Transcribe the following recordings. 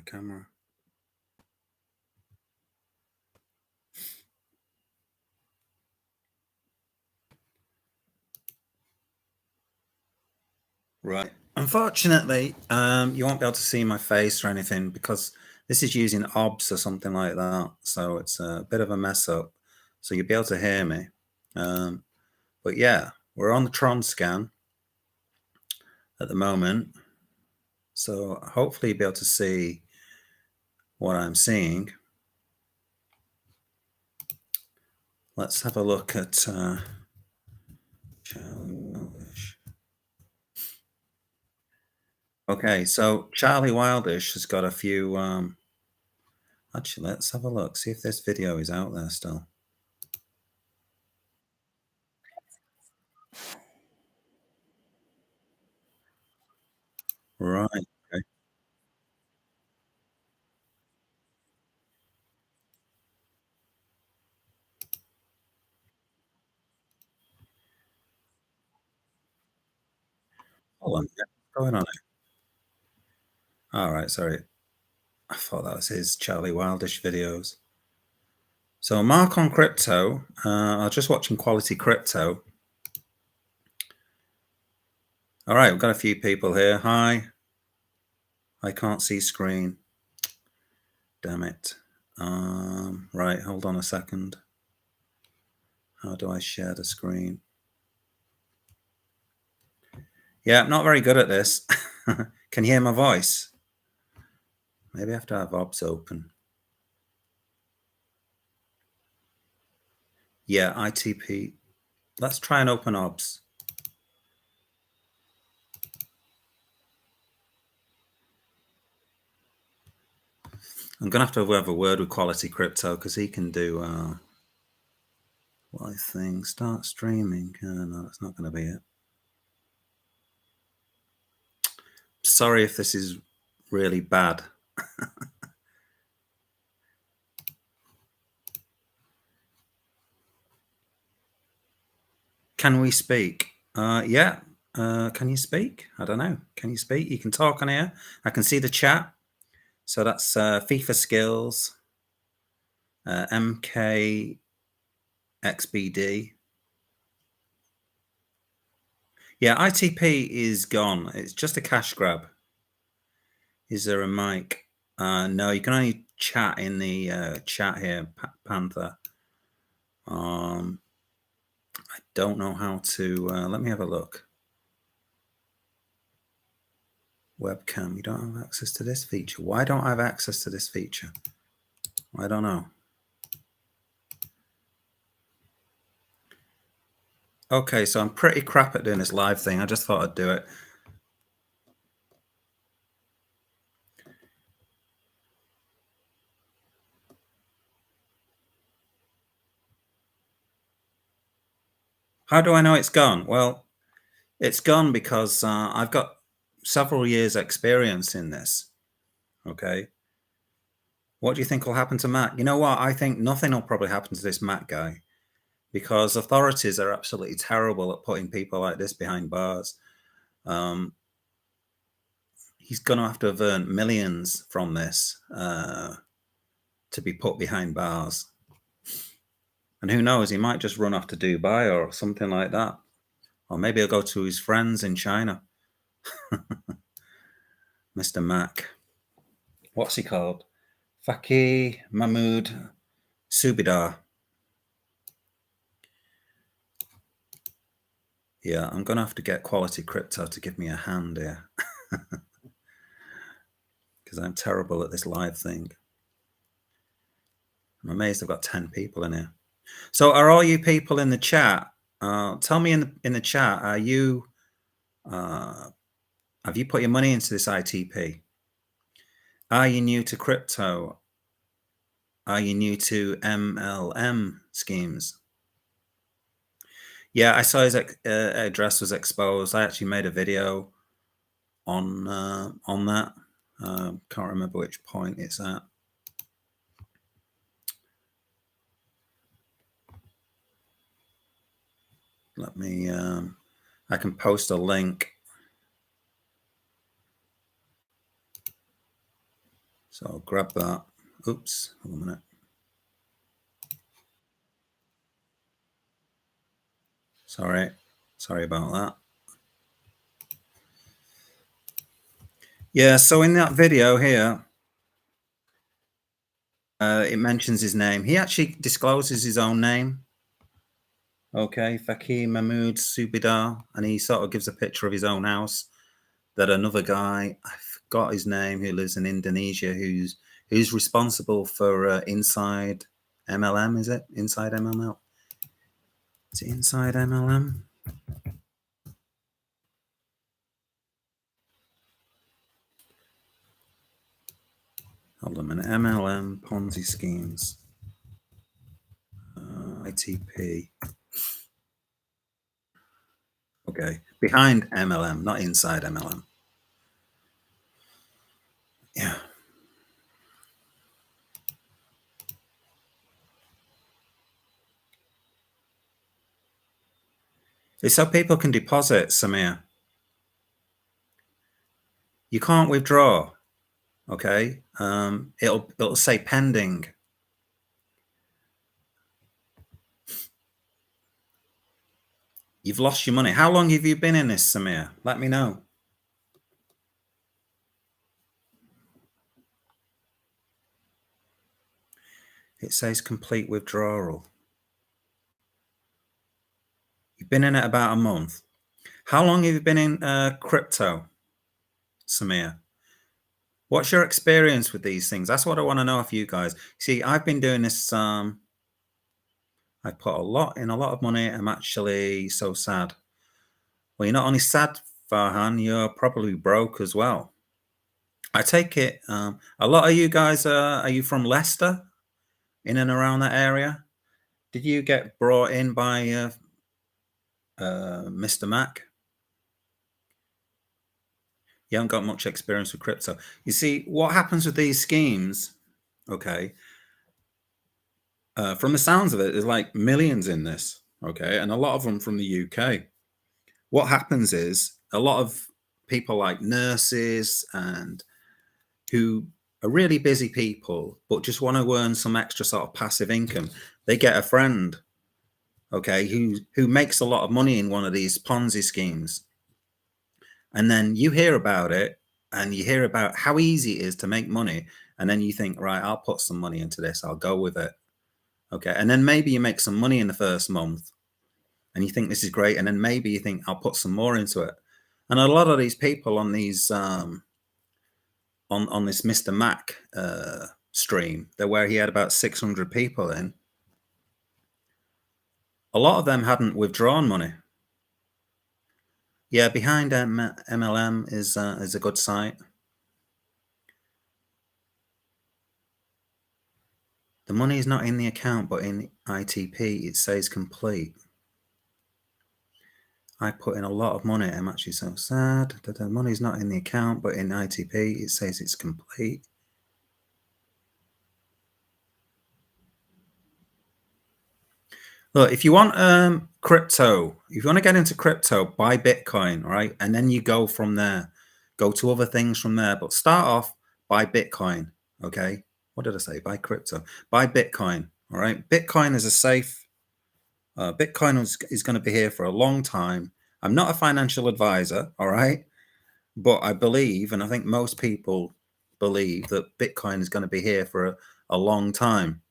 camera. Right. Unfortunately, you won't be able to see my face or anything because this is using OBS or something like that. So it's a bit of a mess up. So you'll be able to hear me. But yeah, we're on the Tron scan at the moment. So hopefully you'll be able to see what I'm seeing. Let's have a look at Charlie Wildish. Okay, so Charlie Wildish has got a few. Actually, let's have a look, see if this video is out there still. Right. Okay. Hold on. What's going on here? All right. Sorry. I thought that was his Charlie Wildish videos. So Mark on crypto. I was just watching Quality Crypto. All right. We've got a few people here. Hi. I can't see screen. Damn it. Right. Hold on a second. How do I share the screen? Yeah, I'm not very good at this. Can you hear my voice? Maybe I have to have OBS open. Yeah, ITP. Let's try and open OBS. I'm going to have a word with Quality Crypto because he can do what I think. Start streaming. No, that's not going to be it. Sorry if this is really bad. Can we speak? Yeah. Can you speak? I don't know. Can you speak? You can talk on here. I can see the chat. So that's FIFA Skills, MKXBD. Yeah, ITP is gone. It's just a cash grab. Is there a mic? No, you can only chat in the chat here, Panther. I don't know how to. Let me have a look. Webcam. You don't have access to this feature. Why don't I have access to this feature? I don't know. Okay, so I'm pretty crap at doing this live thing. I just thought I'd do it. How do I know it's gone? Well, it's gone because I've got several years experience in this. Okay. What do you think will happen to Matt? You know what? I think nothing will probably happen to this Matt guy because authorities are absolutely terrible at putting people like this behind bars. He's going to have to have earned millions from this to be put behind bars. And who knows, he might just run off to Dubai or something like that. Or maybe he'll go to his friends in China. Mr. Mac. What's he called? Faki Mahmood Subidar. Yeah, I'm going to have to get Quality Crypto to give me a hand here. Because I'm terrible at this live thing. I'm amazed I've got 10 people in here. So are all you people in the chat? Tell me in the chat, are you have you put your money into this ITP? Are you new to crypto? Are you new to MLM schemes? Yeah, I saw his address was exposed. I actually made a video on that. Can't remember which point it's at. Let me. I can post a link. So I'll grab that. Oops, hold on a minute. Sorry about that. Yeah, so in that video here, it mentions his name. He actually discloses his own name. Okay, Fakir Mahmood Subidar, and he sort of gives a picture of his own house. That another guy, I forgot his name, who lives in Indonesia, who's responsible for Inside MLM. Is it Inside MLM? Is it Inside MLM? Hold on a minute. MLM Ponzi schemes. ITP. Okay, behind MLM, not inside MLM. Yeah. It's so people can deposit, Samir. You can't withdraw. Okay. It'll say pending. You've lost your money. How long have you been in this, Samir? Let me know. It says complete withdrawal. You've been in it about a month. How long have you been in crypto, Samir? What's your experience with these things? That's what I want to know of you guys. See, I've been doing this. I put a lot of money. I'm actually so sad. Well, you're not only sad, Farhan, you're probably broke as well. I take it a lot of you guys are you from Leicester, in and around that area? Did you get brought in by Mr. Mac? You haven't got much experience with crypto. You see, what happens with these schemes, okay, from the sounds of it, there's like millions in this, okay, and a lot of them from the UK. What happens is a lot of people like nurses and who are really busy people, but just want to earn some extra sort of passive income. They get a friend, okay, who makes a lot of money in one of these Ponzi schemes. And then you hear about it and you hear about how easy it is to make money. And then you think, right, I'll put some money into this. I'll go with it. Okay. And then maybe you make some money in the first month and you think this is great. And then maybe you think I'll put some more into it. And a lot of these people on these, on this Mr. Mac stream, that where he had about 600 people in, a lot of them hadn't withdrawn money. Yeah, behind MLM is a good site. The money is not in the account, but in ITP, it says complete. I put in a lot of money. I'm actually so sad that the money's not in the account, but in ITP, it says it's complete. Look, if you want crypto, if you want to get into crypto, buy Bitcoin, right? And then you go from there, go to other things from there. But start off, buy Bitcoin, okay? What did I say? Buy crypto, buy Bitcoin, all right? Bitcoin is a safe, Bitcoin is going to be here for a long time. I'm not a financial advisor, all right? But I believe, and I think most people believe, that Bitcoin is going to be here for a long time.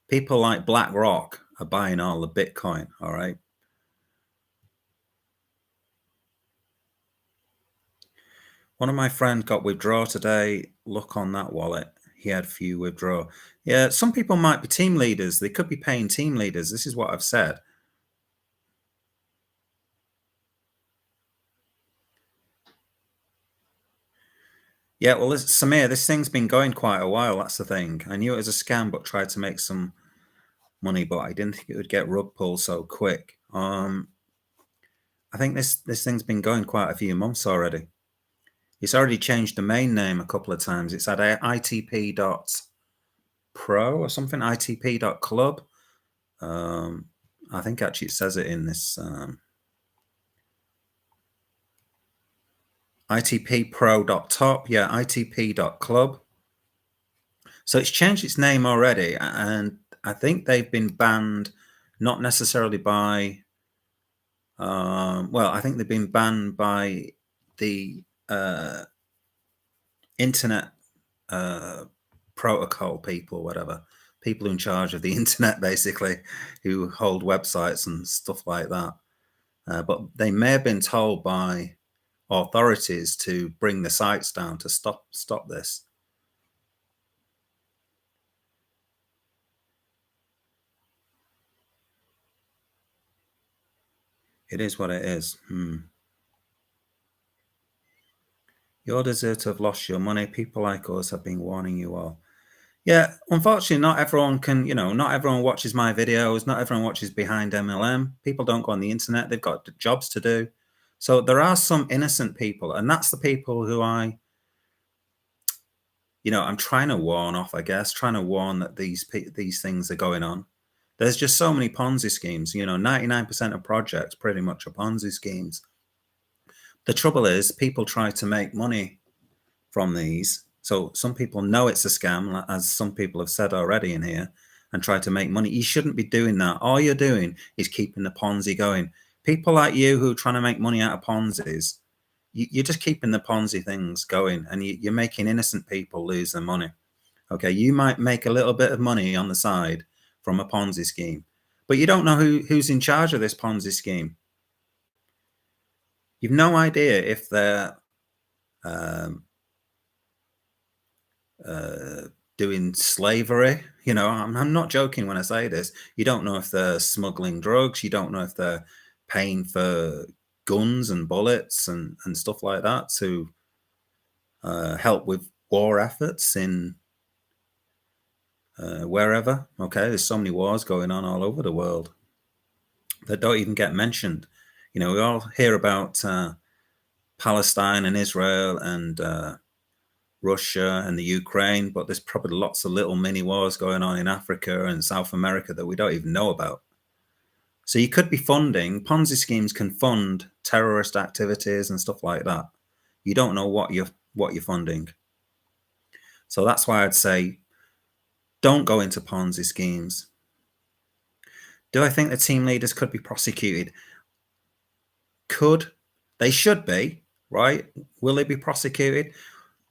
People like BlackRock are buying all the Bitcoin, all right? One of my friends got withdraw today. Look on that wallet. He had few withdraw. Yeah, some people might be team leaders. They could be paying team leaders. This is what I've said. Yeah, well, Samir, this thing's been going quite a while. That's the thing. I knew it was a scam, but tried to make some money, but I didn't think it would get rug pulled so quick. I think this thing's been going quite a few months already. It's already changed domain name a couple of times. It's at itp.pro or something, itp.club. I think actually it says it in this itppro.top. Yeah, itp.club. So it's changed its name already, and I think they've been banned, not necessarily by, well, I think they've been banned by the internet protocol people, whatever, people in charge of the internet, basically, who hold websites and stuff like that. But they may have been told by authorities to bring the sites down to stop this. It is what it is. You're deserve to have lost your money. People like us have been warning you all. Yeah, unfortunately, not everyone can, not everyone watches my videos. Not everyone watches Behind MLM. People don't go on the internet. They've got jobs to do. So there are some innocent people, and that's the people who I'm trying to warn off, I guess, trying to warn that these things are going on. There's just so many Ponzi schemes. 99% of projects pretty much are Ponzi schemes. The trouble is people try to make money from these. So some people know it's a scam, as some people have said already in here, and try to make money. You shouldn't be doing that. All you're doing is keeping the Ponzi going. People like you who are trying to make money out of Ponzi's, you're just keeping the Ponzi things going, and you're making innocent people lose their money. Okay, you might make a little bit of money on the side from a Ponzi scheme, but you don't know who's in charge of this Ponzi scheme. You've no idea if they're doing slavery. I'm not joking when I say this. You don't know if they're smuggling drugs. You don't know if they're paying for guns and bullets and stuff like that to help with war efforts in wherever. Okay, there's so many wars going on all over the world that don't even get mentioned. We all hear about Palestine and Israel and Russia and the Ukraine, but there's probably lots of little mini wars going on in Africa and South America that we don't even know about. So you could be funding, Ponzi schemes can fund terrorist activities and stuff like that. You don't know what you're funding. So that's why I'd say don't go into Ponzi schemes. Do I think the team leaders could be prosecuted? They should be, right? Will they be prosecuted?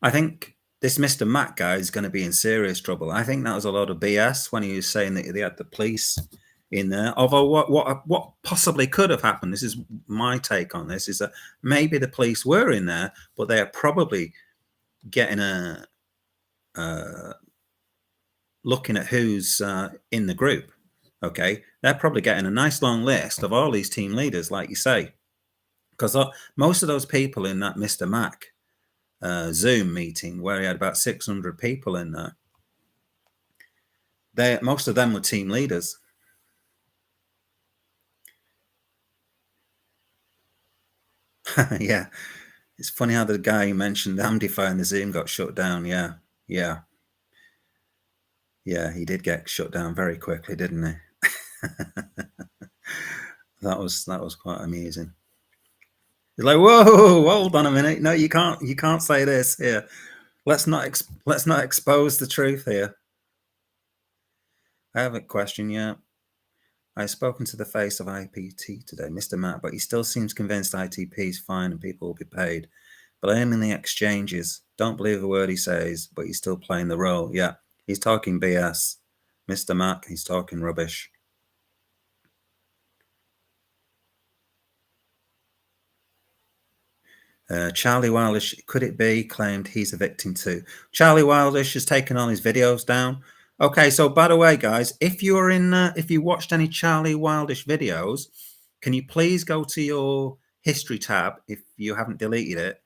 I think this Mr. Matt guy is going to be in serious trouble. I think that was a lot of BS when he was saying that they had the police in there. Although what possibly could have happened, this is my take on this, is that maybe the police were in there, but they are probably getting looking at who's in the group. Okay, they're probably getting a nice long list of all these team leaders, like you say, because most of those people in that Mr. Mac Zoom meeting where he had about 600 people in there, most of them were team leaders. Yeah, it's funny how the guy you mentioned, Amdify, in the Zoom got shut down. Yeah, he did get shut down very quickly, didn't he? That was quite amusing. He's like, whoa, hold on a minute. No, you can't say this here. Let's not expose the truth here. I have a question. Yeah, I've spoken to the face of IPT today, Mr. Matt, but he still seems convinced ITP is fine and people will be paid. But I am in the exchanges. Don't believe a word he says, but he's still playing the role. Yeah, he's talking BS. Mr. Matt, he's talking rubbish. Charlie Wildish, could it be, claimed he's a victim too? Charlie Wildish has taken all his videos down. Okay, so by the way, guys, if you watched any Charlie Wildish videos, can you please go to your history tab if you haven't deleted it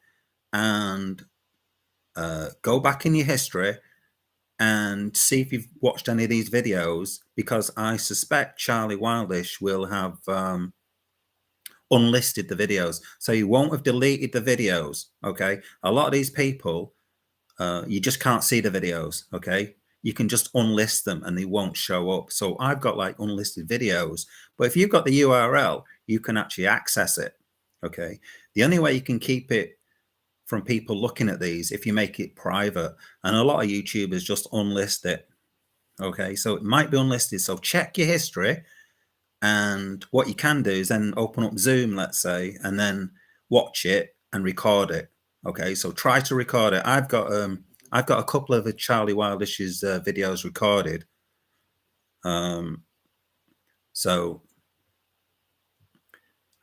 and go back in your history and see if you've watched any of these videos, because I suspect Charlie Wildish will have unlisted the videos. So you won't have deleted the videos. Okay, a lot of these people, you just can't see the videos. Okay, you can just unlist them and they won't show up. So I've got like unlisted videos, but if you've got the URL, you can actually access it. Okay, the only way you can keep it from people looking at these if you make it private. And a lot of YouTubers just unlist it. Okay, so it might be unlisted. So check your history. And what you can do is then open up Zoom, let's say, and then watch it and record it. Okay, so try to record it. I've got a couple of the Charlie Wildish's videos recorded. So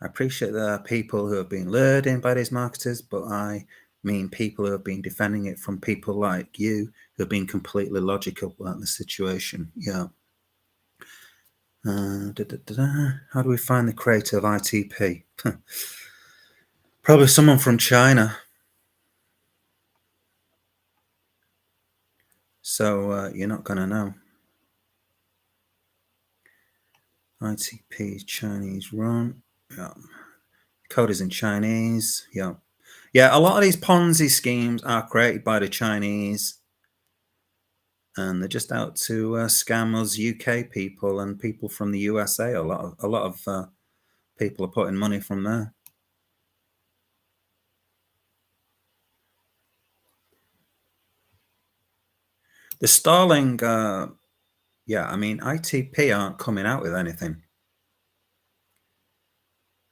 I appreciate there are people who have been lured in by these marketers, but I mean people who have been defending it from people like you who have been completely logical about the situation. Yeah. How do we find the creator of ITP? Probably someone from China. So you're not going to know. ITP Chinese run. Yeah. Code is in Chinese. Yeah. Yeah, a lot of these Ponzi schemes are created by the Chinese. And they're just out to scam us UK people and people from the USA. A lot of people are putting money from there. The Starling, yeah, I mean, ITP aren't coming out with anything.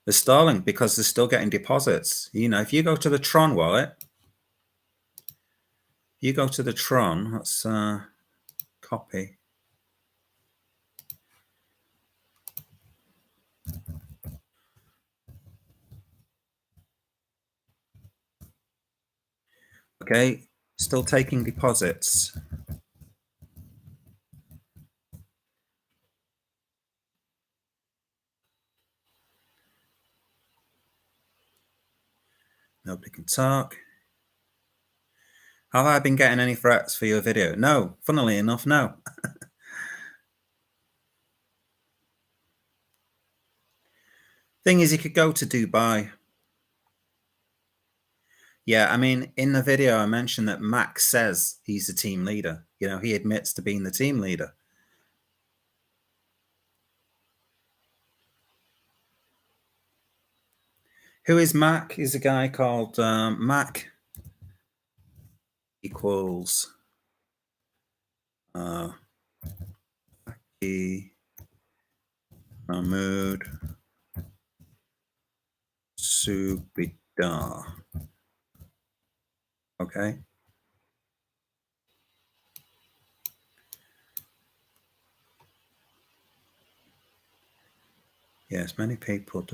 The Starling, because they're still getting deposits. You know, if you go to the Tron wallet, you go to the Tron, let's copy. Okay, still taking deposits. Nobody can talk. Have I been getting any threats for your video? No, funnily enough, no. Thing is, you could go to Dubai. Yeah, I mean, in the video, I mentioned that Max says he's the team leader. You know, he admits to being the team leader. Who is Mac? Is a guy called Mac equals Mahmoud Subidar. Okay. Yes, many people.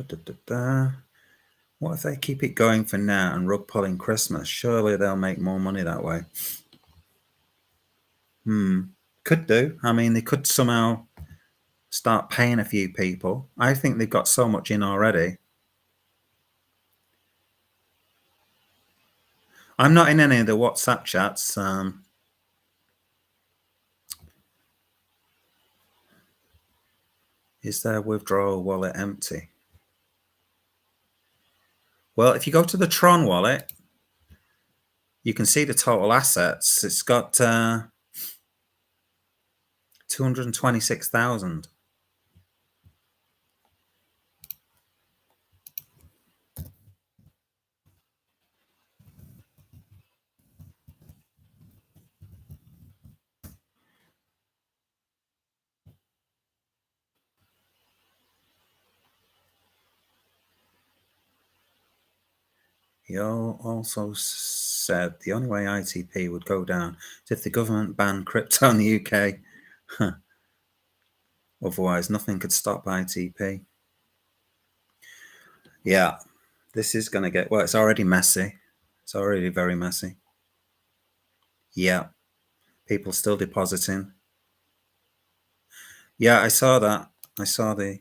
What if they keep it going for now and rug pulling Christmas? Surely they'll make more money that way. Could do. I mean, they could somehow start paying a few people. I think they've got so much in already. I'm not in any of the WhatsApp chats. Is their withdrawal wallet empty? Well, if you go to the Tron wallet, you can see the total assets. It's got 226,000. He also said the only way ITP would go down is if the government banned crypto in the UK. Otherwise, nothing could stop ITP. Yeah, this is going to get, well, it's already messy. It's already very messy. Yeah, people still depositing. Yeah, I saw that. I saw the...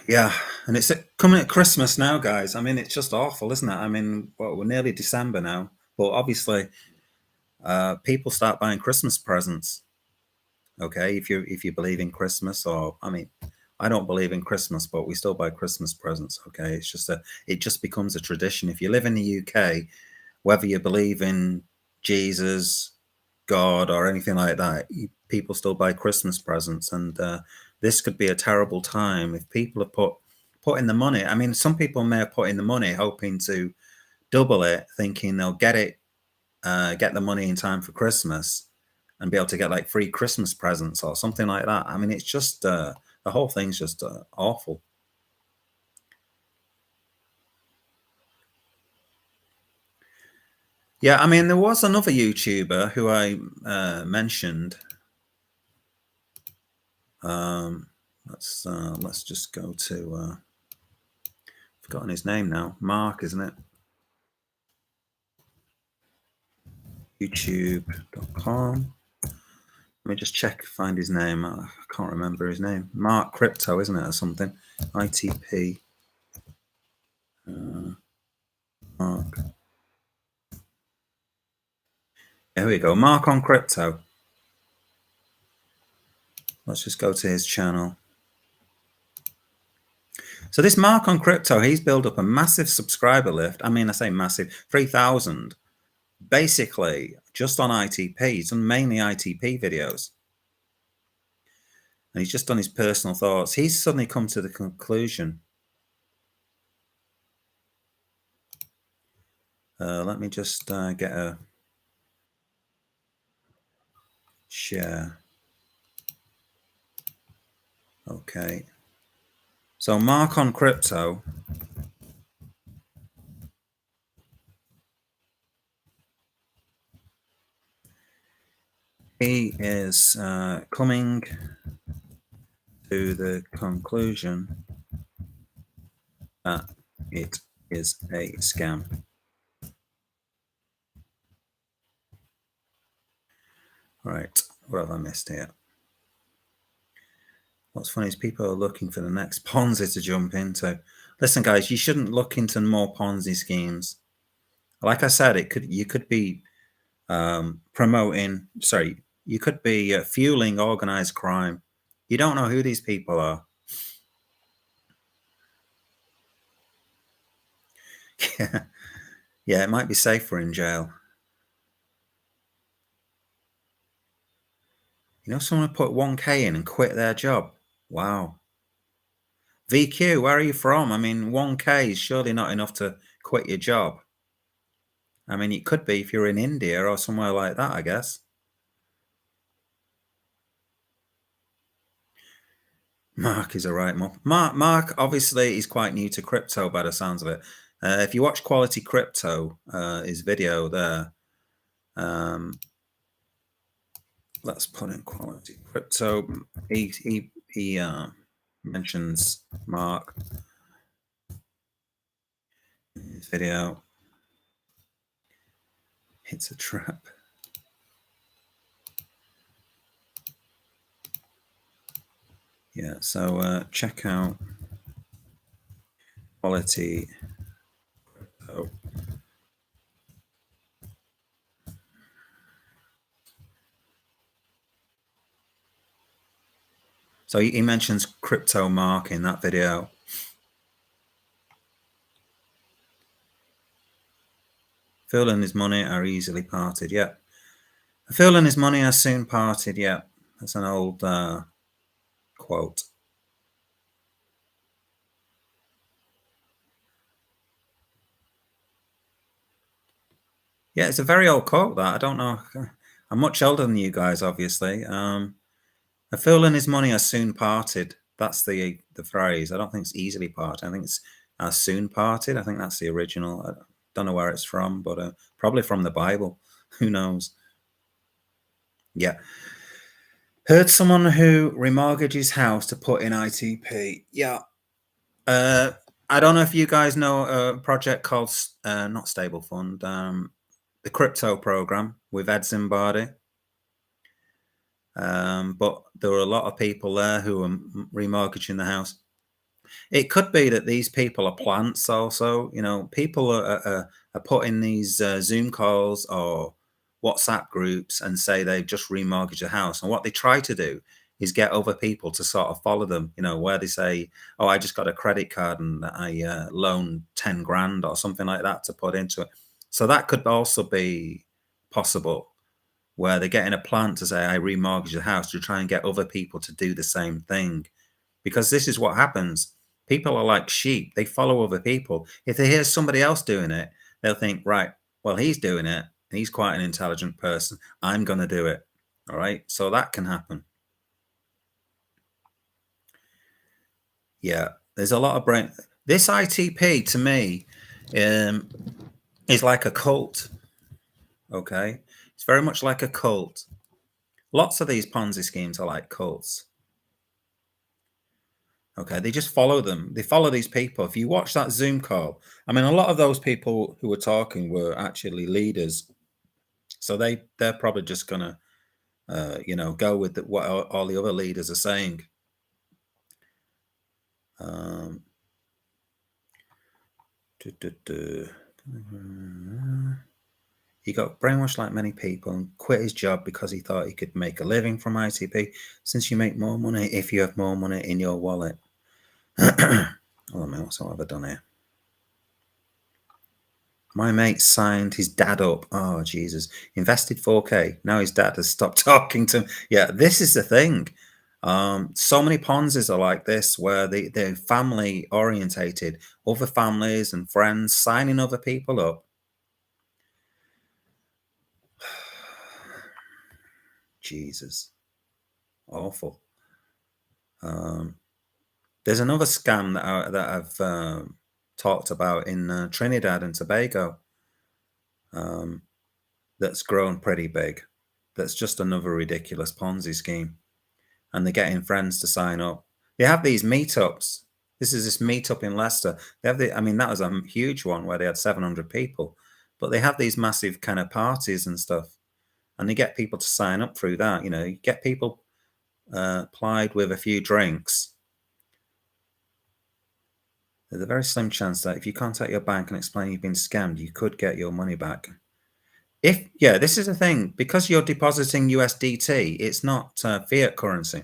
Yeah, and it's coming at Christmas now, guys. I mean, it's just awful, isn't it? I mean, well, we're nearly December now, but obviously, people start buying Christmas presents. Okay, if you believe in Christmas, or I mean, I don't believe in Christmas, but we still buy Christmas presents. Okay, it just becomes a tradition. If you live in the UK, whether you believe in Jesus, God, or anything like that, people still buy Christmas presents, and this could be a terrible time if people have put in the money. I mean, some people may have put in the money hoping to double it, thinking they'll get the money in time for Christmas and be able to get like free Christmas presents or something like that. I mean, it's just the whole thing's just awful. Yeah, I mean, there was another YouTuber who I mentioned. Let's just go to forgotten his name now. Mark, isn't it? YouTube.com. Let me just check, find his name. I can't remember his name. Mark Crypto, isn't it, or something? ITP. Mark. There we go. Mark on Crypto. Let's just go to his channel. So this Mark on Crypto, he's built up a massive subscriber list. I mean, I say massive, 3,000. Basically, just on ITP. He's done mainly ITP videos. And he's just done his personal thoughts. He's suddenly come to the conclusion. Let me just get a share. Okay. So Mark on Crypto. He is coming to the conclusion that it is a scam. Right, what have I missed here? What's funny is people are looking for the next Ponzi to jump into. Listen, guys, you shouldn't look into more Ponzi schemes. Like I said, you could be you could be fueling organized crime. You don't know who these people are. Yeah, it might be safer in jail. You know, someone put 1K in and quit their job. Wow. VQ, where are you from? I mean, 1K is surely not enough to quit your job. I mean, it could be if you're in India or somewhere like that, I guess. Mark is a right mob. Mark, obviously, is quite new to crypto by the sounds of it. If you watch Quality Crypto, his video there, let's put in Quality Crypto. He mentions Mark in his video. It's a trap. Yeah, so check out Quality Crypto. So he mentions Crypto Mark in that video. Phil and his money are easily parted. Yeah. Phil and his money are soon parted. Yeah. That's an old quote. Yeah, it's a very old quote, that. I don't know. I'm much older than you guys, obviously. Phil and his money are soon parted. That's the phrase. I don't think it's easily parted. I think it's soon parted. I think that's the original. I don't know where it's from, but probably from the Bible. Who knows? Yeah. Heard someone who remortgaged his house to put in ITP. Yeah. I don't know if you guys know a project called not Stable Fund, the crypto program with Ed Zimbardi. But there were a lot of people there who were remortgaging the house. It could be that these people are plants also. You know, people are put in these Zoom calls or WhatsApp groups and say they've just remortgaged a house. And what they try to do is get other people to sort of follow them, where they say, oh, I just got a credit card and I loaned 10 grand or something like that to put into it. So that could also be possible, where they're getting a plan to say, I remortgage the house, to try and get other people to do the same thing. Because this is what happens. People are like sheep. They follow other people. If they hear somebody else doing it, they'll think, right, well, he's doing it. He's quite an intelligent person. I'm going to do it. All right. So that can happen. Yeah. There's a lot of brain. This ITP to me is like a cult. Okay. It's very much like a cult. Lots of these Ponzi schemes are like cults. Okay, they just follow them. They follow these people. If you watch that Zoom call, I mean, a lot of those people who were talking were actually leaders, so they're probably just gonna, go with what all the other leaders are saying. He got brainwashed like many people and quit his job because he thought he could make a living from ITP. Since you make more money if you have more money in your wallet. Oh man, what's all I've done here? My mate signed his dad up. Oh, Jesus. Invested 4K. Now his dad has stopped talking to him. Yeah, this is the thing. So many Ponzi's are like this, where they're family orientated, other families and friends signing other people up. Jesus. Awful. There's another scam that I've talked about in Trinidad and Tobago. That's grown pretty big. That's just another ridiculous Ponzi scheme. And they're getting friends to sign up. They have these meetups. This is this meetup in Leicester. They have that was a huge one where they had 700 people. But they have these massive kind of parties and stuff. And they get people to sign up through that. You get people plied with a few drinks. There's a very slim chance that if you contact your bank and explain you've been scammed, you could get your money back. This is the thing, because you're depositing USDT, it's not fiat currency.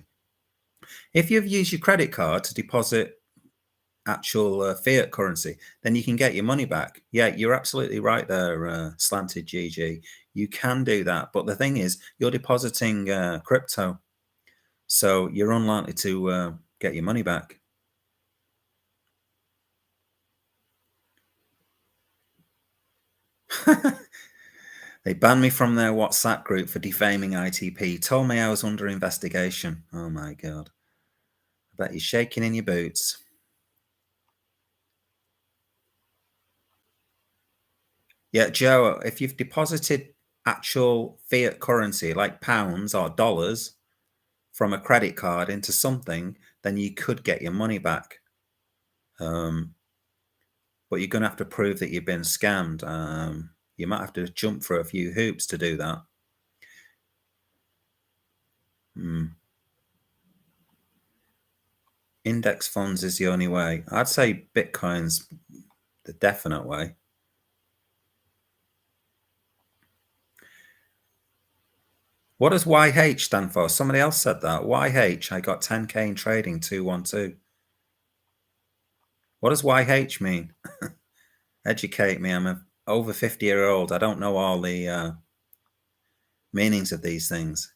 If you've used your credit card to deposit actual fiat currency, then you can get your money back. Yeah, you're absolutely right there, Slanted GG. You can do that. But the thing is, you're depositing crypto, so you're unlikely to get your money back. They banned me from their WhatsApp group for defaming ITP. Told me I was under investigation. Oh my God. I bet you're shaking in your boots. Yeah, Joe, if you've deposited actual fiat currency like pounds or dollars from a credit card into something, then you could get your money back. But you're going to have to prove that you've been scammed. You might have to jump through a few hoops to do that. Index funds is the only way. I'd say Bitcoin's the definite way. What does YH stand for? Somebody else said that. YH, I got 10K in trading, 212. What does YH mean? Educate me. I'm an over 50-year-old. I don't know all the meanings of these things.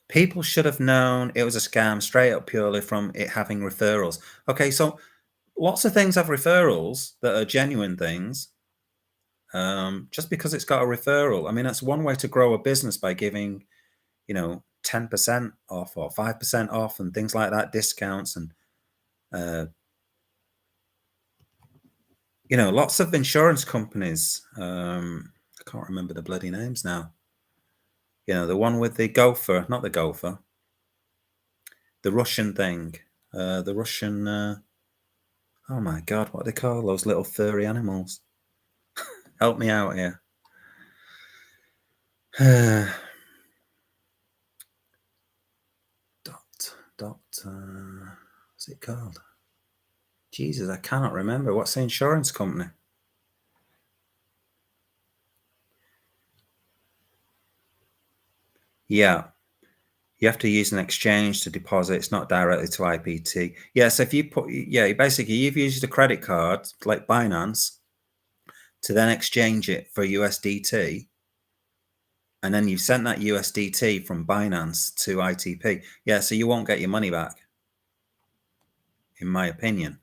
People should have known it was a scam straight up purely from it having referrals. Okay, so lots of things have referrals that are genuine things. Just because it's got a referral. I mean, that's one way to grow a business, by giving, 10% off or 5% off and things like that, discounts and, lots of insurance companies. I can't remember the bloody names now. The one with the gopher, not the gopher, the Russian thing, the Russian, oh my God, what do they call those little furry animals? Help me out here. What's it called? Jesus, I cannot remember. What's the insurance company? Yeah. You have to use an exchange to deposit. It's not directly to IPT. Yeah, so if you put, yeah, basically you've used a credit card like Binance to then exchange it for USDT, and then you've sent that USDT from Binance to ITP. Yeah, so you won't get your money back, in my opinion.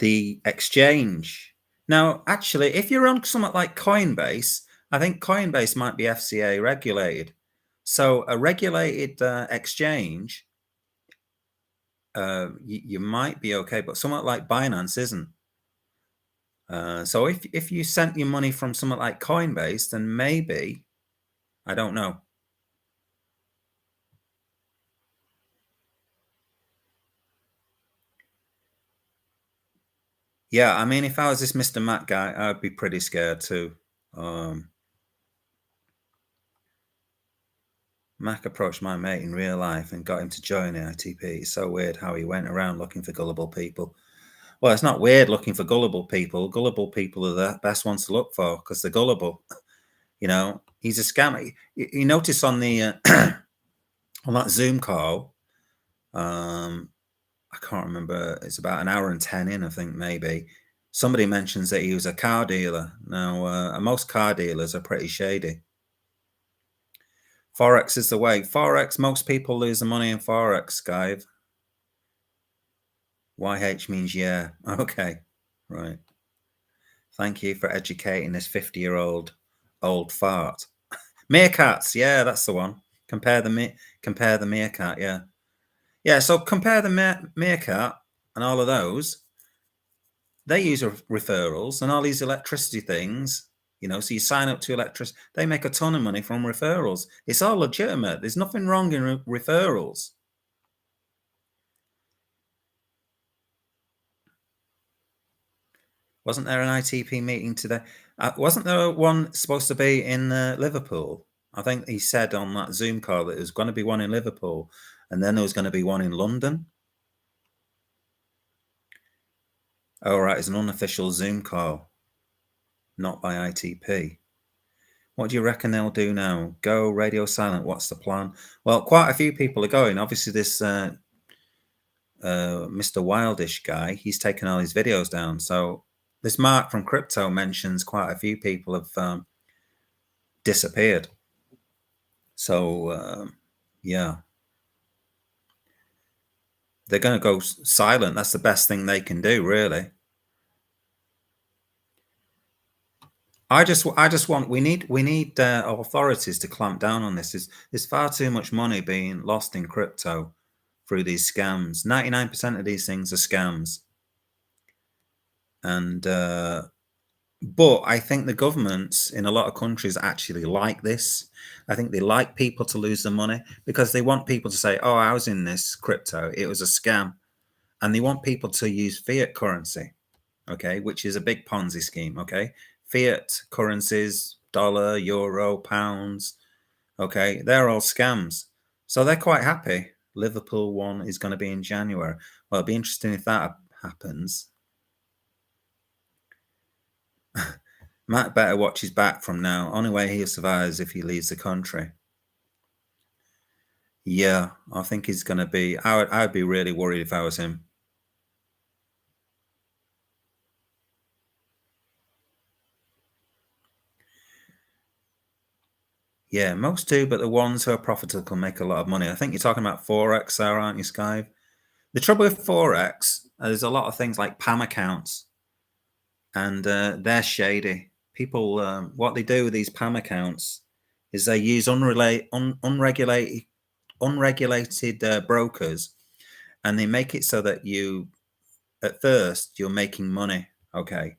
The exchange. Now, actually, if you're on something like Coinbase, I think Coinbase might be FCA regulated. So a regulated exchange, you might be okay, but somewhat like Binance isn't. So if you sent your money from something like Coinbase, then maybe, I don't know. Yeah, I mean, if I was this Mr. Matt guy, I'd be pretty scared too. Mac approached my mate in real life and got him to join the ITP. It's so weird how he went around looking for gullible people. Well, it's not weird looking for gullible people. Gullible people are the best ones to look for because they're gullible. You know, he's a scammer. You notice on the on that Zoom call, I can't remember. It's about an hour and 10 in, I think, maybe. Somebody mentions that he was a car dealer. Now, most car dealers are pretty shady. Forex is the way. Forex, most people lose the money in Forex, guy. YH means yeah. Okay, right. Thank you for educating this 50-year-old old fart. Meerkats, yeah, that's the one. Compare the meerkat, yeah. Yeah, so compare the meerkat and all of those. They use referrals and all these electricity things, so you sign up to electricity. They make a ton of money from referrals. It's all legitimate. There's nothing wrong in referrals. Wasn't there an ITP meeting today? Wasn't there one supposed to be in Liverpool? I think he said on that Zoom call that there was going to be one in Liverpool, and then there was going to be one in London. Oh, right, it's an unofficial Zoom call, not by ITP. What do you reckon they'll do now? Go radio silent. What's the plan? Well, quite a few people are going. Obviously, this Mr. Wildish guy, he's taken all his videos down. So this Mark from Crypto mentions quite a few people have disappeared. So yeah, they're going to go silent. That's the best thing they can do, really. I just want we need authorities to clamp down on this. There's far too much money being lost in crypto through these scams. 99% of these things are scams, and but I think the governments in a lot of countries actually like this. I think they like people to lose their money because they want people to say, "Oh, I was in this crypto. It was a scam," and they want people to use fiat currency, okay, which is a big Ponzi scheme. Okay, fiat currencies, dollar, euro, pounds. Okay, they're all scams. So they're quite happy. Liverpool one is going to be in January. Well, it'd be interesting if that happens. Matt better watch his back from now. Only way he'll survive is if he leaves the country. Yeah, I think he's going to be. I'd be really worried if I was him. Yeah, most do, but the ones who are profitable can make a lot of money. I think you're talking about Forex there, aren't you, Sky? The trouble with Forex, there's a lot of things like PAM accounts, and they're shady. People, what they do with these PAM accounts is they use unregulated brokers, and they make it so that at first you're making money, okay,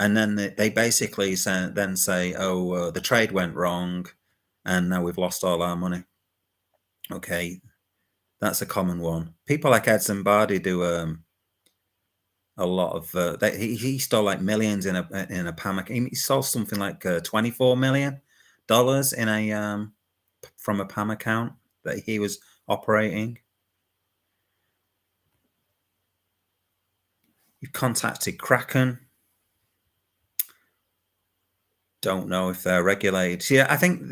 and then they basically say, oh, the trade went wrong, and now we've lost all our money. Okay, that's a common one. People like Edson Bardi do a lot of. He stole like millions in a PAM. He stole something like $24 million in a from a PAM account that he was operating. You contacted Kraken. Don't know if they're regulated. Yeah, I think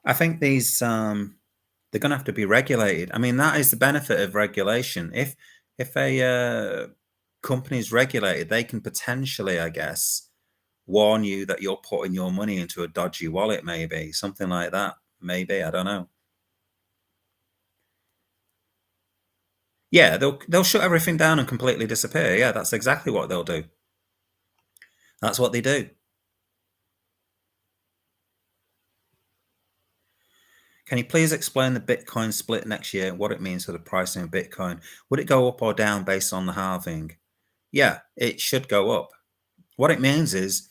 I think these they're going to have to be regulated. I mean, that is the benefit of regulation. If a company is regulated, they can potentially, I guess, warn you that you're putting your money into a dodgy wallet, maybe something like that. Maybe, I don't know. Yeah, they'll shut everything down and completely disappear. Yeah, that's exactly what they'll do. That's what they do. Can you please explain the Bitcoin split next year and what it means for the pricing of Bitcoin? Would it go up or down based on the halving? Yeah, it should go up. What it means is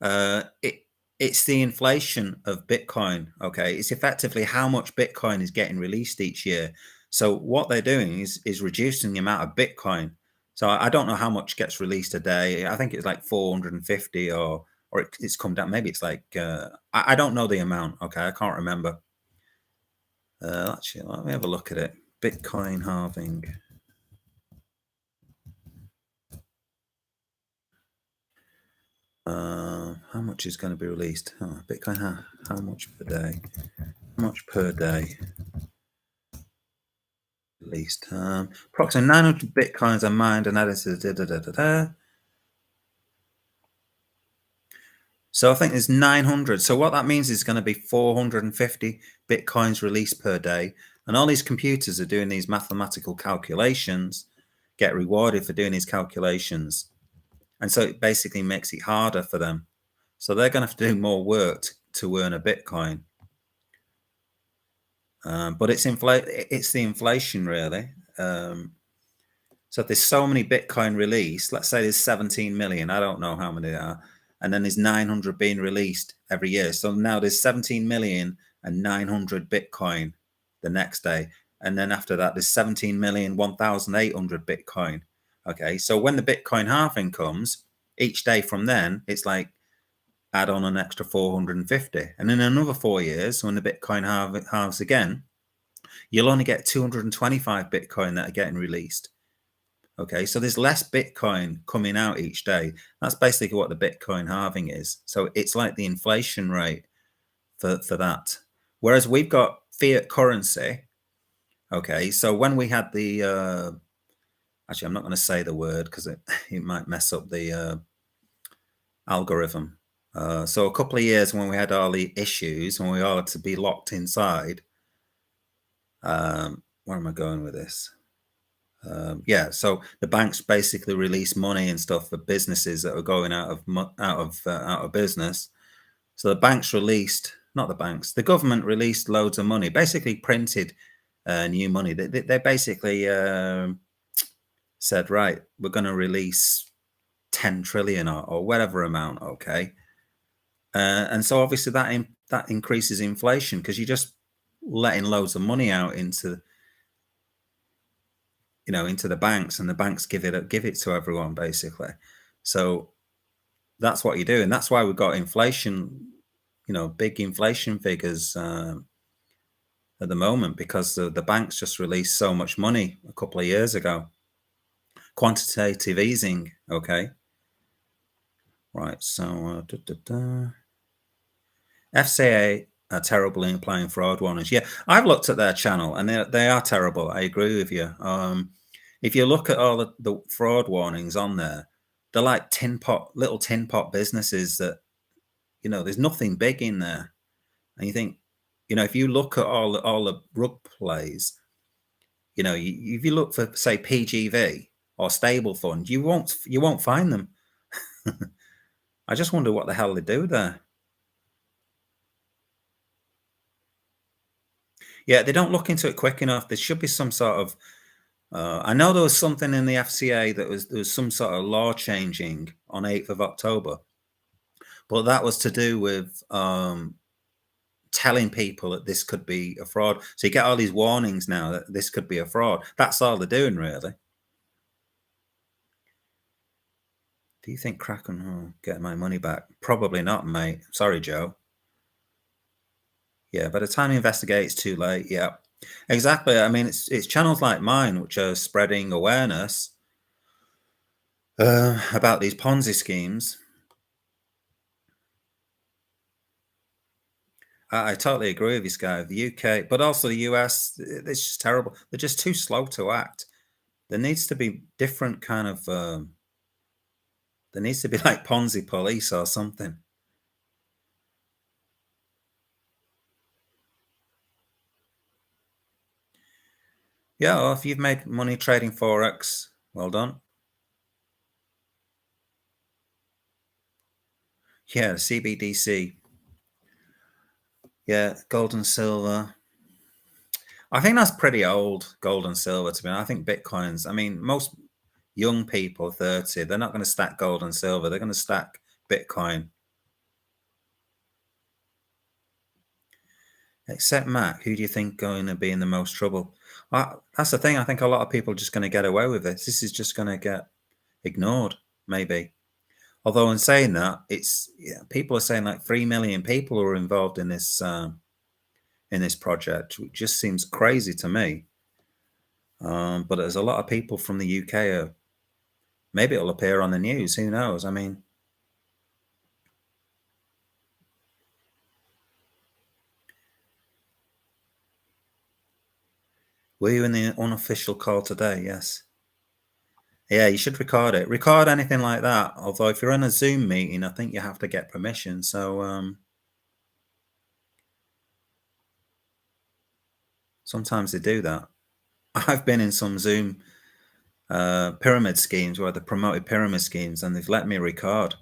it's the inflation of Bitcoin. Okay, it's effectively how much Bitcoin is getting released each year. So what they're doing is reducing the amount of Bitcoin. So I don't know how much gets released a day. I think it's like 450, or it's come down. Maybe it's like I don't know the amount. Okay, I can't remember. Actually, let me have a look at it. Bitcoin halving. How much is going to be released? Oh, Bitcoin, how much per day? How much per day released? Approximately 900 Bitcoins are mined and added to So I think there's 900. So what that means is going to be 450 Bitcoins released per day. And all these computers are doing these mathematical calculations, get rewarded for doing these calculations. And so it basically makes it harder for them. So they're going to have to do more work to earn a Bitcoin. But it's the inflation, really. So if there's so many Bitcoin released, let's say there's 17 million, I don't know how many there are, and then there's 900 being released every year. So now there's 17 million and 900 Bitcoin the next day. And then after that, there's 17 million, 1,800 Bitcoin. Okay, so when the Bitcoin halving comes, each day from then, it's like add on an extra 450. And in another 4 years, when the Bitcoin halves again, you'll only get 225 Bitcoin that are getting released. Okay, so there's less Bitcoin coming out each day. That's basically what the Bitcoin halving is. So it's like the inflation rate for that. Whereas we've got fiat currency. Okay, so when we had the actually, I'm not going to say the word because it might mess up the algorithm. So a couple of years when we had all the issues, when we all had to be locked inside. Where am I going with this? Yeah, so the banks basically release money and stuff for businesses that are going out of business. So the banks released, not the banks, the government released loads of money, basically printed new money. They basically said, right, we're going to release 10 trillion or whatever amount, okay? And so obviously that increases inflation because you're just letting loads of money out into the banks, and the banks give it to everyone basically. So that's what you do, and that's why we've got inflation, big inflation figures at the moment, because the banks just released so much money a couple of years ago. Quantitative easing, okay. Right, so FCA are terrible in applying fraud warnings. Yeah, I've looked at their channel, and they are terrible. I agree with you. If you look at all the fraud warnings on there, they're like little tin pot businesses that, there's nothing big in there. And you think, if you look at all the rug plays, if you look for, say, PGV or stable fund, you won't find them. I just wonder what the hell they do there. Yeah, they don't look into it quick enough. There should be some sort of I know there was something in the FCA there was some sort of law changing on 8th of October, but that was to do with telling people that this could be a fraud. So you get all these warnings now that this could be a fraud. That's all they're doing, really. Do you think Kraken will get my money back? Probably not, mate. Sorry, Joe. Yeah, by the time you investigate, it's too late. Yeah, exactly. I mean, it's channels like mine which are spreading awareness about these Ponzi schemes. I totally agree with you, Sky. The UK, but also the US, it's just terrible. They're just too slow to act. There needs to be different kind of. There needs to be like Ponzi police or something. Yeah, well, if you've made money trading forex, well done. Yeah, CBDC. Yeah, gold and silver. I think that's pretty old, gold and silver, to be honest. I think Bitcoins, I mean, most young people, 30, they're not going to stack gold and silver. They're going to stack Bitcoin. Except Mac, who do you think going to be in the most trouble? That's the thing. I think a lot of people are just going to get away with this. This is just going to get ignored, maybe. Although in saying that, people are saying like 3 million people are involved in this project, which just seems crazy to me. But there's a lot of people from the UK. Maybe it'll appear on the news. Who knows? I mean, were you in the unofficial call today? Yes. Yeah, you should record it. Record anything like that. Although if you're in a Zoom meeting, I think you have to get permission. So sometimes they do that. I've been in some Zoom pyramid schemes where they promoted pyramid schemes and they've let me record.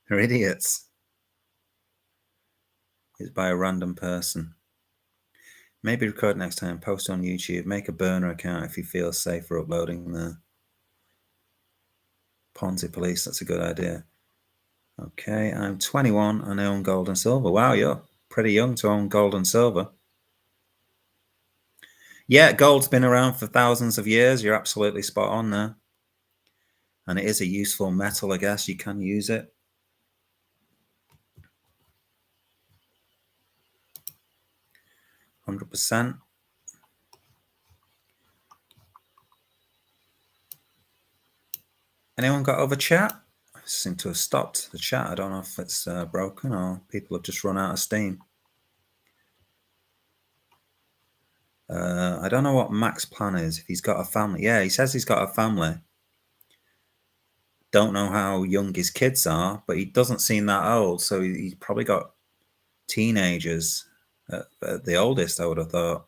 They're idiots. It's by a random person. Maybe record next time, post on YouTube, make a burner account if you feel safe for uploading the Ponzi police. That's a good idea. Okay, I'm 21 and I own gold and silver. Wow, you're pretty young to own gold and silver. Yeah, gold's been around for thousands of years. You're absolutely spot on there. And it is a useful metal, I guess. You can use it. 100%. Anyone got over chat? I seem to have stopped the chat. I don't know if it's broken or people have just run out of steam. I don't know what Mac's plan is. If he's got a family. Yeah, he says he's got a family. Don't know how young his kids are, but he doesn't seem that old. So he's probably got teenagers at the oldest, I would have thought.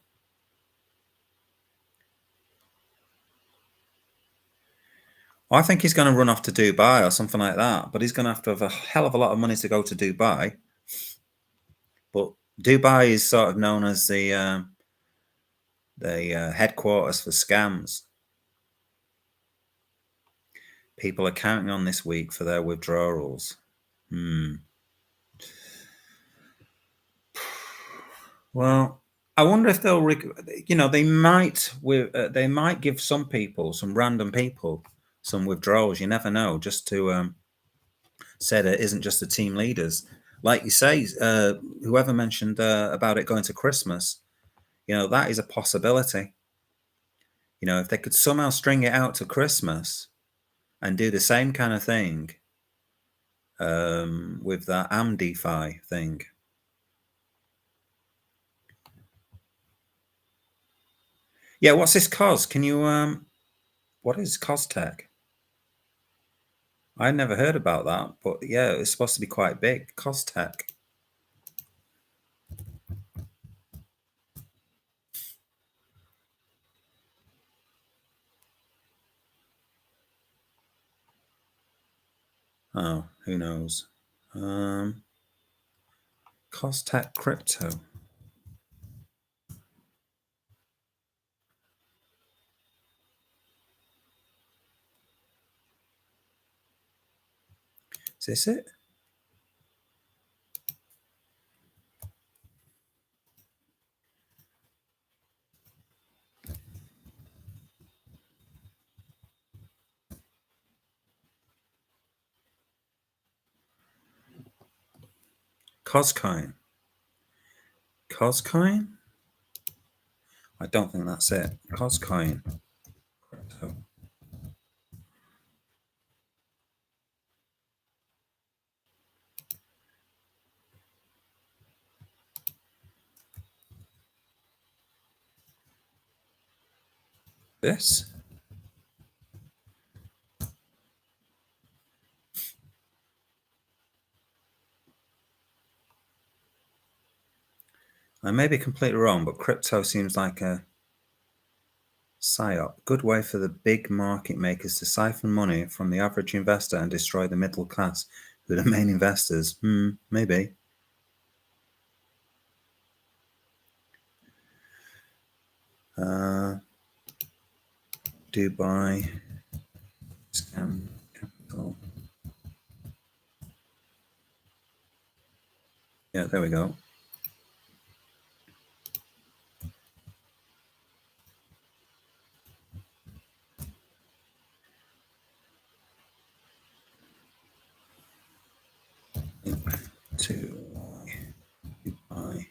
I think he's going to run off to Dubai or something like that, but he's going to have a hell of a lot of money to go to Dubai. But Dubai is sort of known as the headquarters for scams. People are counting on this week for their withdrawals. Well, I wonder if they'll, they might give some people, some random people, some withdrawals. You never know, just to say that it isn't just the team leaders. Like you say, whoever mentioned about it going to Christmas, that is a possibility. If they could somehow string it out to Christmas and do the same kind of thing with that AmDeFi thing. Yeah, what's this cos? Can you what is Costech? I never heard about that, but yeah, it's supposed to be quite big. Costech. Oh, who knows? Costech crypto. Is this it? Coscoin. Coscoin? I don't think that's it. Coscoin. Crypto. This. I may be completely wrong, but crypto seems like a psyop. Good way for the big market makers to siphon money from the average investor and destroy the middle class, who are the main investors. Maybe. Dubai scam capital. Yeah, there we go. To Dubai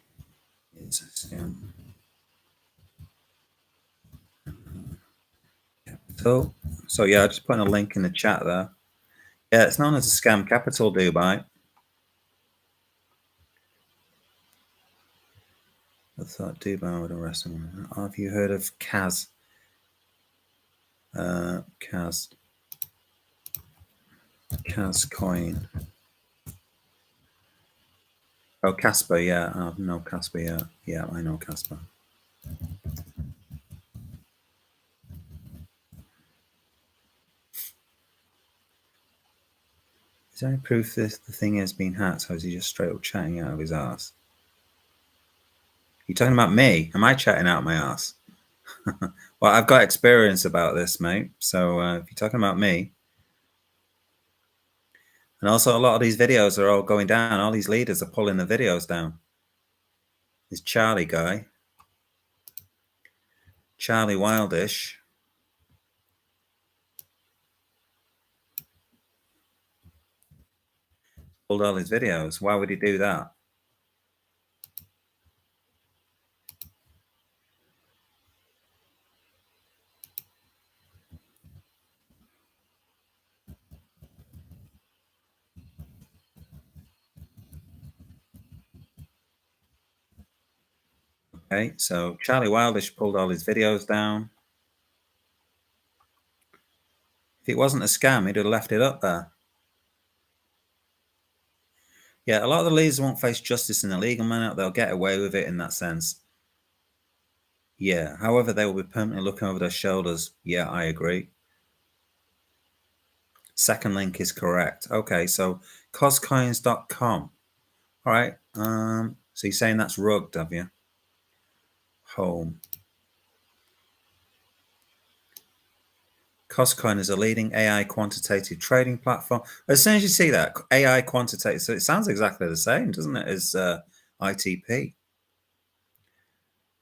is a scam capital. So yeah, I just put a link in the chat there. Yeah, it's known as a scam capital, Dubai. I thought Dubai would arrest him. Have you heard of Kaz? Kaz coin. Oh, Casper, yeah. No, Casper, yeah. Yeah, I know Casper. Is there any proof this the thing has been hacked, or is he just straight up chatting out of his ass? You talking about me? Am I chatting out my ass? Well, I've got experience about this, mate. So if you're talking about me, and also a lot of these videos are all going down. All these leaders are pulling the videos down. This Charlie guy, Charlie Wildish, pulled all his videos. Why would he do that? Okay, so Charlie Wildish pulled all his videos down. If it wasn't a scam, he'd have left it up there. Yeah, a lot of the leaders won't face justice in a legal manner. They'll get away with it in that sense. Yeah, however, they will be permanently looking over their shoulders. Yeah, I agree. Second link is correct. Okay, so coscoins.com. All right. So you're saying that's rugged, have you? Home. Coscoin is a leading AI quantitative trading platform. As soon as you see that AI quantitative, so it sounds exactly the same, doesn't it, as ITP?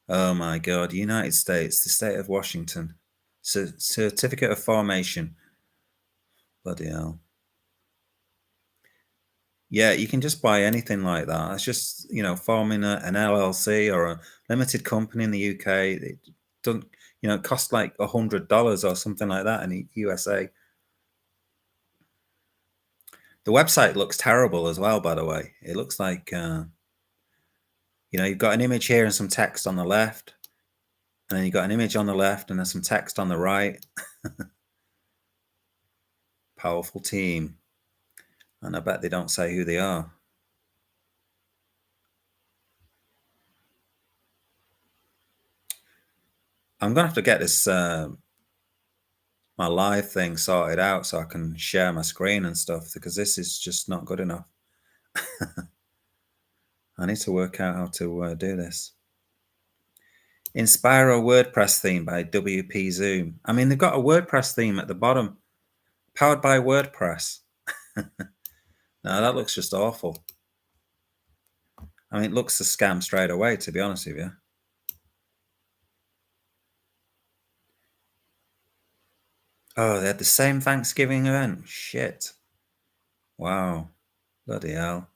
Oh my God! United States, the state of Washington, certificate of formation. Bloody hell! Yeah, you can just buy anything like that. It's just forming an LLC or a limited company in the UK. It doesn't it costs like $100 or something like that in the USA. The website looks terrible as well, by the way. It looks like you've got an image here and some text on the left, and then you've got an image on the left and there's some text on the right. Powerful team, and I bet they don't say who they are. I'm gonna have to get this my live thing sorted out so I can share my screen and stuff, because this is just not good enough. I need to work out how to do this. Inspiro WordPress theme by WP Zoom. I mean, they've got a WordPress theme at the bottom, powered by WordPress. No, that looks just awful. I mean, it looks a scam straight away, to be honest with you. Oh, they had the same Thanksgiving event. Shit. Wow. Bloody hell.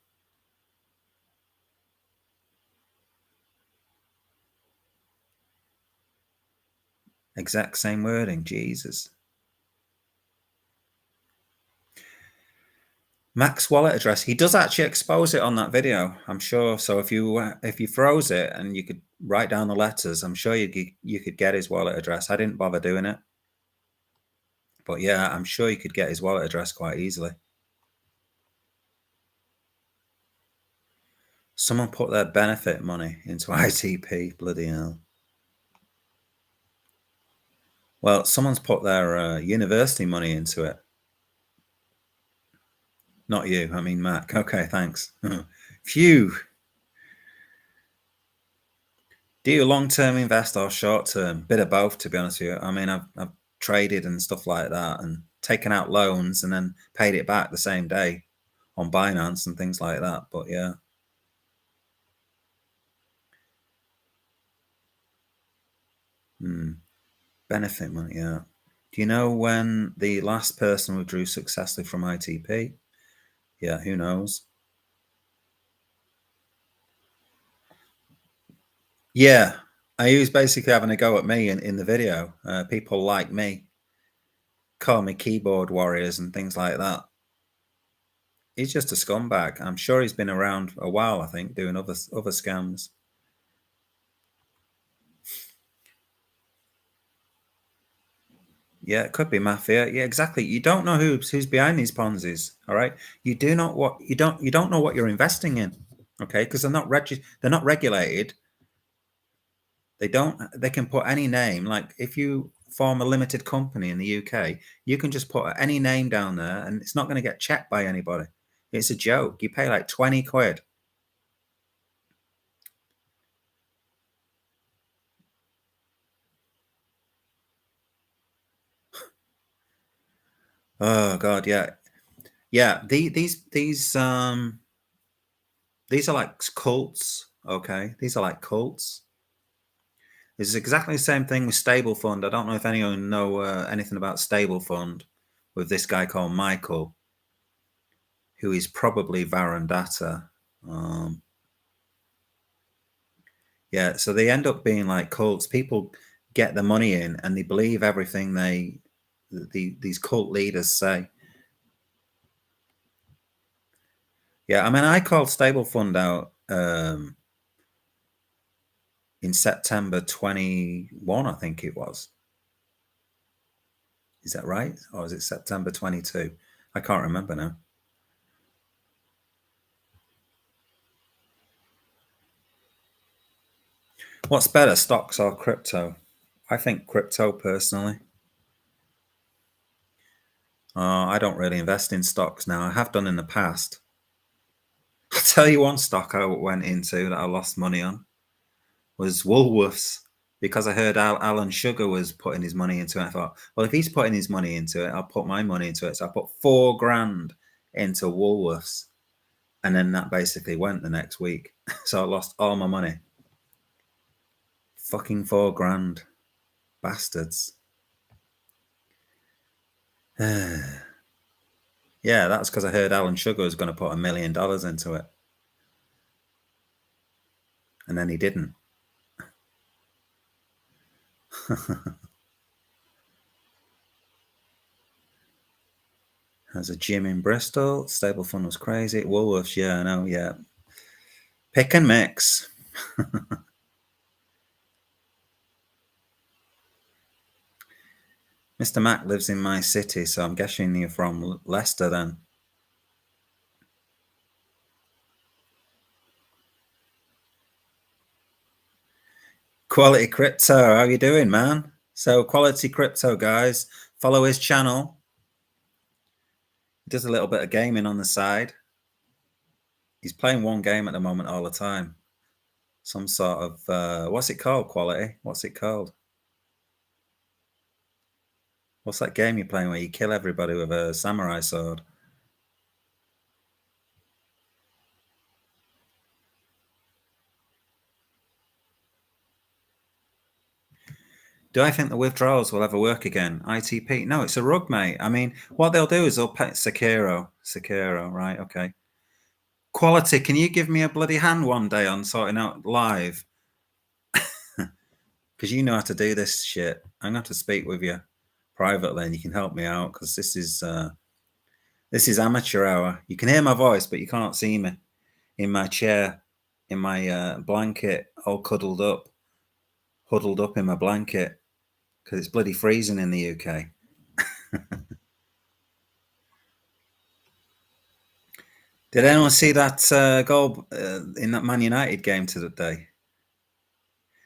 Exact same wording. Jesus. Mac's wallet address. He does actually expose it on that video, I'm sure. So if you froze it and you could write down the letters, I'm sure you could get his wallet address. I didn't bother doing it, but yeah, I'm sure you could get his wallet address quite easily. Someone put their benefit money into ITP. Bloody hell. Well, someone's put their university money into it. Not you. I mean, Mac. Okay, thanks. Phew. Do you long-term invest or short-term? Bit of both, to be honest with you. I mean, I've traded and stuff like that and taken out loans and then paid it back the same day on Binance and things like that. But yeah. Benefit money, yeah. Do you know when the last person withdrew successfully from ITP? Yeah, who knows? Yeah, he was basically having a go at me in the video. People like me call me keyboard warriors and things like that. He's just a scumbag. I'm sure he's been around a while, I think, doing other scams. Yeah, it could be mafia. Yeah, exactly. You don't know who's behind these Ponzi's. All right, you don't know what you're investing in. Okay, because they're not regulated. They can put any name. Like if you form a limited company in the UK, you can just put any name down there, and it's not going to get checked by anybody. It's a joke. You pay like 20 quid. Oh God, yeah, yeah. These are like cults. Okay, these are like cults. It's exactly the same thing with stable fund. I don't know if anyone know anything about stable fund with this guy called Michael, who is probably Varandata. Yeah, so they end up being like cults. People get the money in and they believe everything these cult leaders say. Yeah, I mean, I called stable fund out in September 21, I think it was. Is that right? Or is it September 22? I can't remember now. What's better, stocks or crypto? I think crypto personally. I don't really invest in stocks now. I have done in the past. I'll tell you one stock I went into that I lost money on was Woolworths, because I heard Alan Sugar was putting his money into it. I thought, well, if he's putting his money into it, I'll put my money into it. So I put 4 grand into Woolworths, and then that basically went the next week. So I lost all my money. Fucking 4 grand, bastards. Yeah, that's because I heard Alan Sugar was going to put $1 million into it, and then he didn't. Has a gym in Bristol. Stable fund was crazy. Woolworths, yeah, I know, yeah. Pick and mix. Mr. Mac lives in my city, so I'm guessing you're from Leicester then. Quality Crypto, how you doing, man? So Quality Crypto, guys, follow his channel. He does a little bit of gaming on the side. He's playing one game at the moment all the time. Some sort of, what's it called, Quality? What's it called? What's that game you're playing where you kill everybody with a samurai sword? Do I think the withdrawals will ever work again? ITP? No, it's a rug, mate. I mean, what they'll do is they'll pay Sekiro, right? Okay. Quality, can you give me a bloody hand one day on sorting out live? Because you know how to do this shit. I'm going to have to speak with you privately and you can help me out, because this is This is amateur hour. You can hear my voice, but you can't see me in my chair, in my blanket, all huddled up in my blanket, because it's bloody freezing in the UK. Did anyone see that goal in that Man United game today?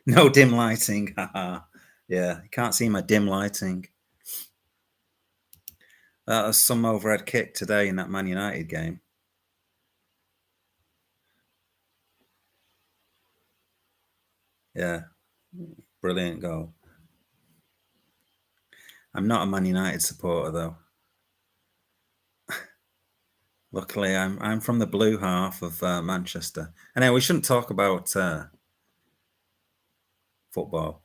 No dim lighting. Yeah, you can't see my dim lighting. That was some overhead kick today in that Man United game. Yeah, brilliant goal. I'm not a Man United supporter though. Luckily, I'm from the blue half of Manchester. Anyway, we shouldn't talk about football.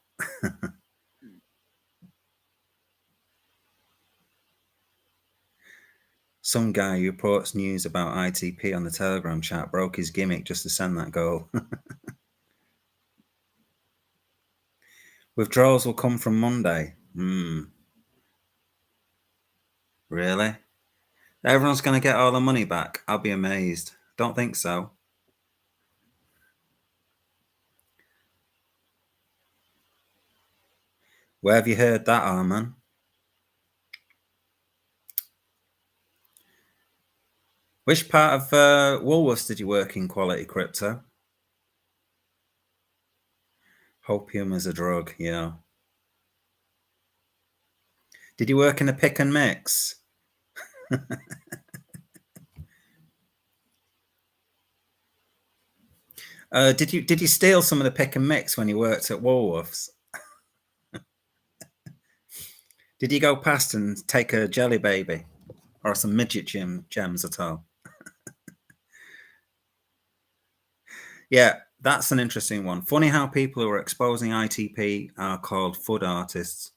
Some guy who reports news about ITP on the Telegram chat broke his gimmick just to send that goal. Withdrawals will come from Monday. Really? Everyone's going to get all the money back? I'll be amazed. Don't think so. Where have you heard that, Arman? Which part of Woolworths did you work in, Quality Crypto? Hopium as a drug, yeah. Did you work in a pick and mix? Did you steal some of the pick and mix when you worked at Woolworths? Did you go past and take a jelly baby or some midget gems at all? Yeah, that's an interesting one. Funny how people who are exposing ITP are called FUD artists.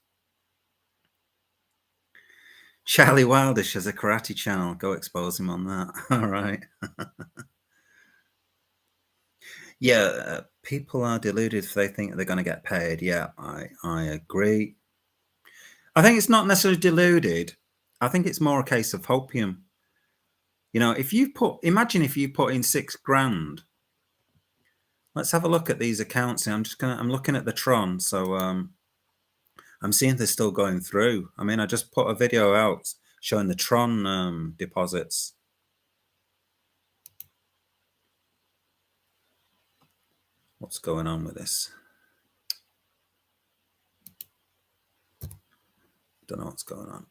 Charlie Wildish has a karate channel. Go expose him on that. All right. Yeah, people are deluded if they think they're going to get paid. Yeah, I agree. I think it's not necessarily deluded. I think it's more a case of hopium. You know, imagine if you put in £6,000. Let's have a look at these accounts. I'm looking at the Tron. So I'm seeing they're still going through. I mean, I just put a video out showing the Tron deposits. What's going on with this? Don't know what's going on.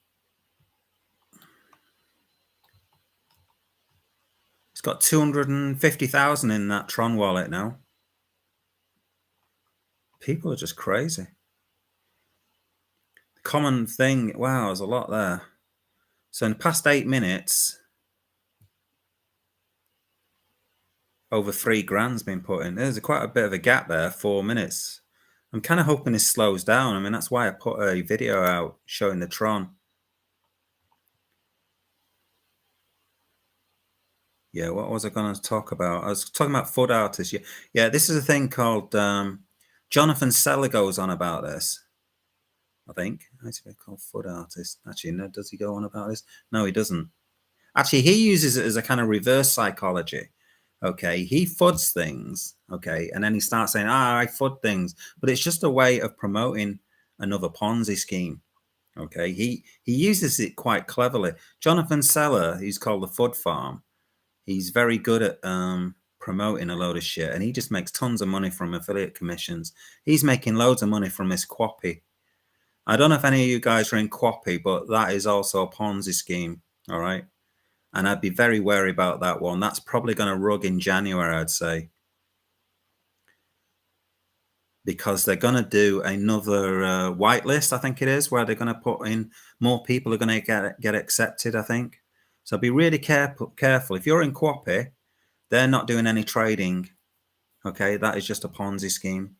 It's got 250,000 in that Tron wallet now. People are just crazy. The common thing, wow, there's a lot there. So in the past 8 minutes, over £3,000's been put in. There's quite a bit of a gap there, 4 minutes. I'm kind of hoping this slows down. I mean, that's why I put a video out showing the Tron. Yeah, what was I going to talk about? I was talking about FUD artists. Yeah, this is a thing called Jonathan Seller goes on about this. I think it's called FUD artist. Actually, no, does he go on about this? No, he doesn't. Actually, he uses it as a kind of reverse psychology. Okay, he FUDs things. Okay, and then he starts saying, I FUD things, but it's just a way of promoting another Ponzi scheme. Okay, he uses it quite cleverly. Jonathan Seller, who's called the FUD Farm, he's very good at promoting a load of shit, and he just makes tons of money from affiliate commissions. He's making loads of money from this Quappy. I don't know if any of you guys are in Quappy, but that is also a Ponzi scheme. All right. And I'd be very wary about that one. That's probably going to rug in January, I'd say. Because they're going to do another whitelist, I think it is, where they're going to put in more people are going to get accepted, I think. So be really careful. If you're in Quappy, they're not doing any trading. Okay, that is just a Ponzi scheme.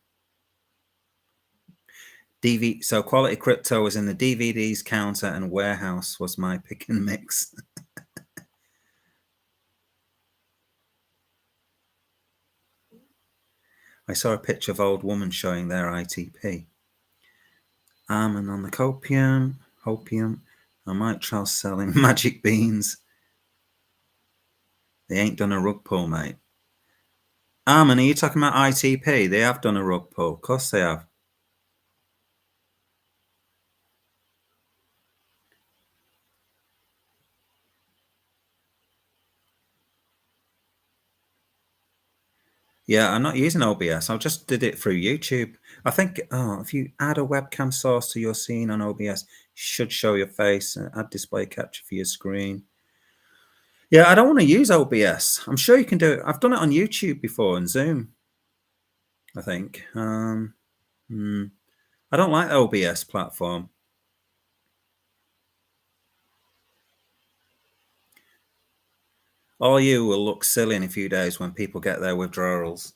So Quality Crypto was in the DVDs, counter, and warehouse was my pick and mix. I saw a picture of old woman showing their ITP. And on the hopium, I might try selling magic beans. They ain't done a rug pull, mate. Armin, are you talking about ITP? They have done a rug pull. Of course they have. Yeah, I'm not using OBS. I just did it through YouTube. I think, if you add a webcam source to your scene on OBS, should show your face, add display capture for your screen. Yeah, I don't want to use OBS. I'm sure you can do it. I've done it on YouTube before and Zoom, I think. I don't like the OBS platform. All you will look silly in a few days when people get their withdrawals.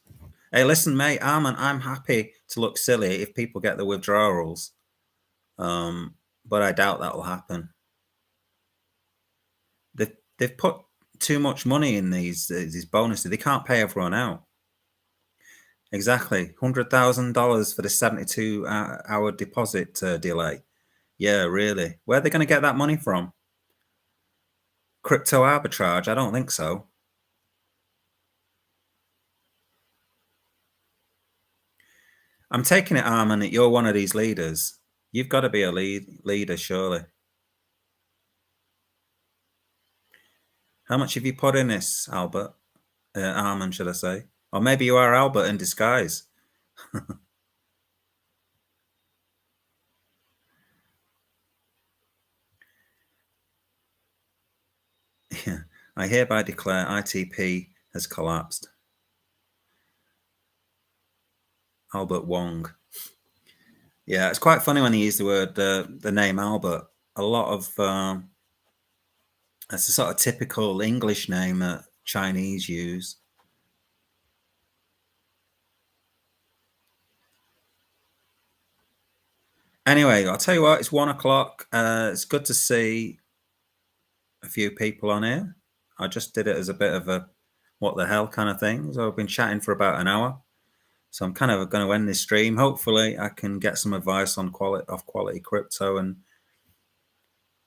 Hey, listen, mate, Armin, I'm happy to look silly if people get the withdrawals. But I doubt that will happen. They've put too much money in these bonuses. They can't pay everyone out. Exactly. $100,000 for the 72-hour deposit delay. Yeah, really. Where are they going to get that money from? Crypto arbitrage? I don't think so. I'm taking it, Armin, that you're one of these leaders. You've got to be a leader, surely. How much have you put in this, Albert? Armin, should I say? Or maybe you are Albert in disguise. Yeah. I hereby declare ITP has collapsed. Albert Wong. Yeah, it's quite funny when he used the word, the name Albert. A lot of it's a sort of typical English name that Chinese use. Anyway, I'll tell you what, it's 1 o'clock. It's good to see a few people on here. I just did it as a bit of a what the hell kind of thing. So I've been chatting for about an hour. So I'm kind of going to end this stream. Hopefully I can get some advice on quality crypto and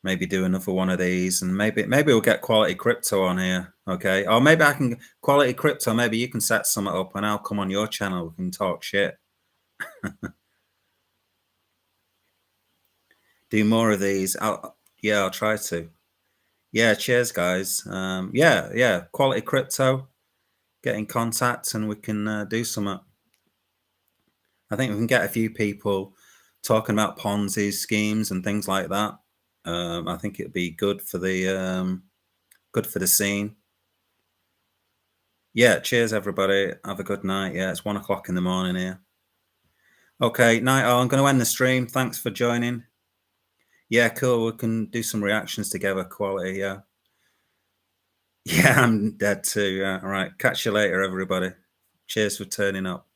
maybe do another one of these, and maybe we'll get quality crypto on here. Okay. Or maybe I can quality crypto. Maybe you can set something up and I'll come on your channel. We can talk shit. Do more of these. I'll try to. Yeah. Cheers, guys. Yeah. Quality crypto. Get in contact and we can do something. I think we can get a few people talking about Ponzi schemes and things like that. I think it'd be good for the scene. Yeah, cheers everybody. Have a good night. Yeah, it's 1 o'clock in the morning here. Okay, night all. I'm going to end the stream. Thanks for joining. Yeah, cool. We can do some reactions together. Quality, yeah. Yeah, I'm dead too. Yeah, all right. Catch you later, everybody. Cheers for turning up.